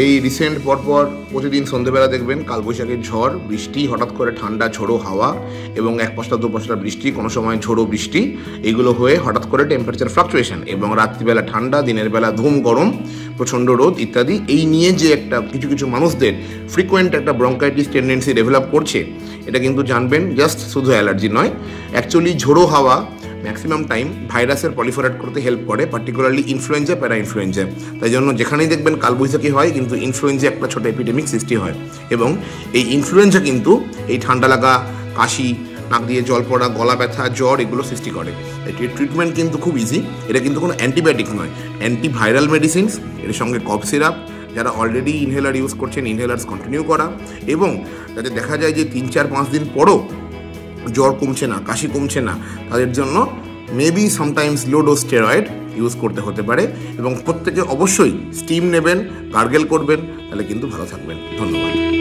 এই রিসেন্ট পরপর প্রতিদিন সন্ধ্যেবেলা দেখবেন কালবৈশাখীর ঝড়, বৃষ্টি, হঠাৎ করে ঠান্ডা ঝোড়ো হাওয়া এবং এক পশলা দু পশলা বৃষ্টি, কোনো সময় ঝোড়ো বৃষ্টি, এগুলো হয়ে হঠাৎ করে টেম্পারেচার ফ্লাকচুয়েশন এবং রাত্রিবেলা ঠান্ডা, দিনের বেলা ধুম গরম, প্রচণ্ড রোদ ইত্যাদি, এই নিয়ে যে একটা কিছু কিছু মানুষদের ফ্রিকোয়েন্ট একটা ব্রঙ্কাইটিস টেন্ডেন্সি ডেভেলপ করছে, এটা কিন্তু জানবেন জাস্ট শুধু অ্যালার্জি নয়, অ্যাকচুয়ালি ঝোড়ো হাওয়া ম্যাক্সিমাম টাইম ভাইরাসের পলিফারেট করতে হেল্প করে, পার্টিকুলারলি ইনফ্লুয়েঞ্জা, প্যারা ইনফ্লুয়েঞ্জা। তাই জন্য যেখানেই দেখবেন কালবৈশাখী হয় কিন্তু ইনফ্লুয়েঞ্জা একটা ছোটো এপিডেমিক সৃষ্টি হয়, এবং এই ইনফ্লুয়েঞ্জা কিন্তু এই ঠান্ডা লাগা, কাশি, নাক দিয়ে জল পড়া, গলা ব্যথা, জ্বর এগুলো সৃষ্টি করে। এটির ট্রিটমেন্ট কিন্তু খুব ইজি, এটা কিন্তু কোনো অ্যান্টিবায়োটিক নয়, অ্যান্টিভাইরাল মেডিসিনস, এর সঙ্গে কফ সিরাপ, যারা অলরেডি ইনহেলার ইউজ করছেন ইনহেলার্স কন্টিনিউ করা, এবং যাতে দেখা যায় যে 3-4-5 দিন পরও জ্বর কমছে না, কাশি কমছে না, তাদের জন্য maybe sometimes low dose steroid use করতে হতে পারে। এবং প্রত্যেকে অবশ্যই স্টিম নেবেন, গার্গেল করবেন, তাহলে কিন্তু ভালো থাকবেন। ধন্যবাদ।